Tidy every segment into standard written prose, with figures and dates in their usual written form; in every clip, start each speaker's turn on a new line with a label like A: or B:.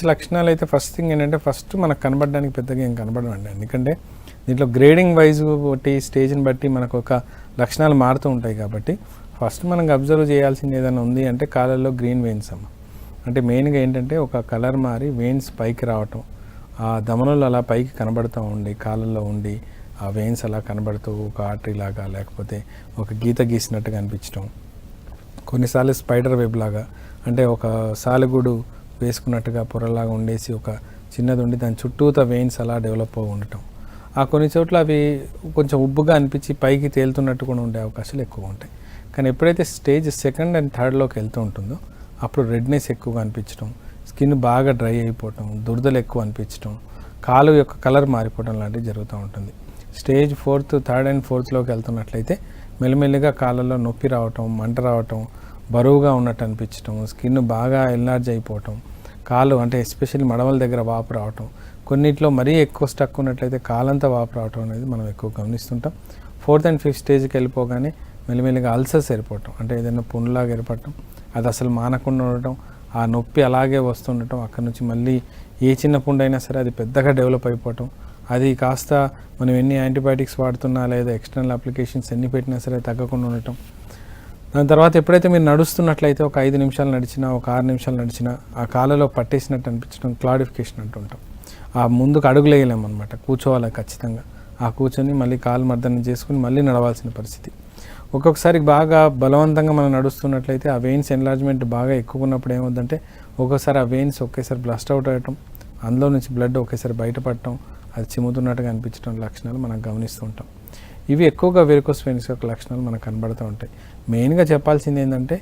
A: లక్షణాలు అయితే first thing ఏంటంటే ఫస్ట్ మనకు కనబడడానికి పెద్దగా ఏం కనబడవండి. ఎందుకంటే దీంట్లో గ్రేడింగ్ వైజ్ బట్టి స్టేజ్ని బట్టి మనకు ఒక లక్షణాలు మారుతూ ఉంటాయి. కాబట్టి ఫస్ట్ మనం అబ్జర్వ్ చేయాల్సింది ఏదైనా ఉంది అంటే కాళ్ళల్లో గ్రీన్ వెయిన్స్ అమ్మ. అంటే మెయిన్గా ఏంటంటే ఒక కలర్ మారి వెయిన్స్ పైకి రావటం, ఆ దమనులు అలా పైకి కనబడుతూ ఉండి కాళ్ళల్లో ఉండి ఆ వెయిన్స్ అలా కనబడుతూ ఒక ఆర్టరీ లాగా లేకపోతే ఒక గీత గీసినట్టుగా అనిపించడం, కొన్నిసార్లు స్పైడర్ వెబ్ లాగా అంటే ఒక సాలెగూడు వేసుకున్నట్టుగా పొరలాగా ఉండేసి ఒక చిన్నది ఉండి దాని చుట్టూత వెయిన్స్ అలా డెవలప్ అవి ఉండటం, ఆ కొన్ని చోట్ల అవి కొంచెం ఉబ్బుగా అనిపించి పైకి తేలుతున్నట్టు కూడా ఉండే అవకాశాలు ఎక్కువ ఉంటాయి. కానీ ఎప్పుడైతే స్టేజ్ సెకండ్ అండ్ థర్డ్లోకి వెళ్తూ ఉంటుందో అప్పుడు రెడ్నెస్ ఎక్కువగా అనిపించడం, స్కిన్ బాగా డ్రై అయిపోవటం, దురదలు ఎక్కువ అనిపించడం, కాలు యొక్క కలర్ మారిపోవడం లాంటివి జరుగుతూ ఉంటుంది. స్టేజ్ థర్డ్ అండ్ ఫోర్త్లోకి వెళ్తున్నట్లయితే మెల్లిమెల్లిగా కాళ్ళల్లో నొప్పి రావటం, మంట రావటం, బరువుగా ఉన్నట్టు అనిపించడం, స్కిన్ బాగా ఎన్లార్జ్ అయిపోవటం, కాలు అంటే ఎస్పెషల్లీ మడమల దగ్గర వాపు రావటం, కొన్నిట్లో మరీ ఎక్కువ స్టక్ ఉన్నట్లయితే కాలంతా వాపు రావటం అనేది మనం ఎక్కువ గమనిస్తుంటాం. ఫోర్త్ అండ్ ఫిఫ్త్ స్టేజ్కి వెళ్ళిపోగానే మెల్లిమెల్లిగా అల్సర్స్ ఏర్పడటం, అంటే ఏదైనా పుండ్లాగా ఏర్పడటం, అది అసలు మానకుండా ఉండటం, ఆ నొప్పి అలాగే వస్తుండటం, అక్కడ నుంచి మళ్ళీ ఏ చిన్న పుండు అయినా సరే అది పెద్దగా డెవలప్ అయిపోవటం, అది కాస్త మనం ఎన్ని యాంటీబయాటిక్స్ వాడుతున్నా లేదా ఎక్స్టర్నల్ అప్లికేషన్స్ ఎన్ని పెట్టినా సరే తగ్గకుండా ఉండటం. దాని తర్వాత ఎప్పుడైతే మీరు నడుస్తున్నట్లయితే ఒక 5 నిమిషాలు నడిచినా ఒక 6 నిమిషాలు నడిచినా ఆ కాళ్ళలో పట్టేసినట్టు అనిపించడం, క్లాడిఫికేషన్ అంటుంటాం. ఆ ముందుకు అడుగులేయలేమన్నమాట, కూర్చోవాలి ఖచ్చితంగా. ఆ కూర్చొని మళ్ళీ కాలు మర్దన చేసుకుని మళ్ళీ నడవాల్సిన పరిస్థితి. ఒక్కొక్కసారి బాగా బలవంతంగా మనం నడుస్తున్నట్లయితే ఆ వెయిన్స్ ఎన్లార్జ్మెంట్ బాగా ఎక్కువ ఉన్నప్పుడు ఏమవుతుందంటే ఒక్కొక్కసారి ఆ వెయిన్స్ ఒకేసారి బ్లస్ట్ అవుట్ అవ్వటం, అందులో నుంచి బ్లడ్ ఒకేసారి బయటపడటం, అది చిమ్ముతున్నట్టుగా అనిపించడం లక్షణాలు మనం గమనిస్తూ ఉంటాం. ఇవి ఎక్కువగా వెరికోస్ వెయిన్స్ యొక్క లక్షణాలు మనకు కనబడుతూ ఉంటాయి. మెయిన్గా చెప్పాల్సింది ఏంటంటే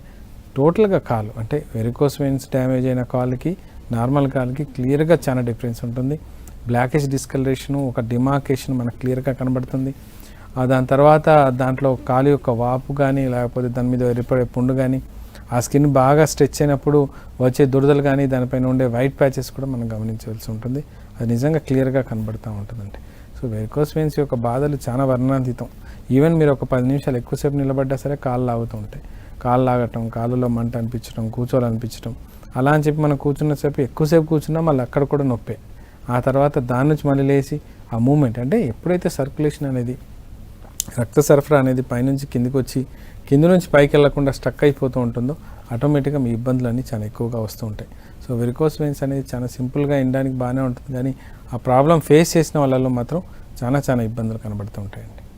A: టోటల్గా కాలు అంటే వెరికోస్ వెయిన్స్ డ్యామేజ్ అయిన కాలుకి నార్మల్ కాలుకి క్లియర్గా చాలా డిఫరెన్స్ ఉంటుంది. బ్లాకిష్ డిస్కలరేషను, ఒక డిమార్కేషన్ మనకు క్లియర్గా కనబడుతుంది. దాని తర్వాత దాంట్లో కాలు యొక్క వాపు కానీ లేకపోతే దాని మీద ఏర్పడే పుండు కానీ, ఆ స్కిన్ బాగా స్ట్రెచ్ అయినప్పుడు వచ్చే దురదలు కానీ దానిపైన ఉండే వైట్ ప్యాచెస్ కూడా మనం గమనించవలసి ఉంటుంది. అది నిజంగా క్లియర్గా కనబడుతూ ఉంటుందండి. సో వెరికోస్ వెయిన్స్ యొక్క బాధలు చాలా వర్ణనాతీతం. ఈవెన్ మీరు ఒక 10 నిమిషాలు ఎక్కువసేపు నిలబడ్డా సరే కాళ్ళు లాగుతూ ఉంటాయి. కాళ్ళు లాగటం, కాళ్ళలో మంట అనిపించడం, కూర్చోవాలనిపించడం, అలా అని చెప్పి మనం కూర్చున్నసేపు ఎక్కువసేపు కూర్చున్నా మళ్ళీ అక్కడ కూడా నొప్పే. ఆ తర్వాత దాని నుంచి మళ్ళీ లేచి ఆ మూమెంట్ అంటే ఎప్పుడైతే సర్క్యులేషన్ అనేది రక్త సరఫరా అనేది పైనుంచి కిందికి వచ్చి కింది నుంచి పైకి వెళ్లకుండా స్టక్ అయిపోతూ ఉంటుందో ఆటోమేటిక్గా మీ ఇబ్బందులన్నీ చాలా ఎక్కువగా వస్తూ ఉంటాయి. సో వెరికోస్ వెయిన్స్ అనేది చాలా సింపుల్గా వినడానికి బాగానే ఉంటుంది, కానీ ఆ ప్రాబ్లం ఫేస్ చేసిన వాళ్ళలో మాత్రం చాలా ఇబ్బందులు కనబడుతూ ఉంటాయండి.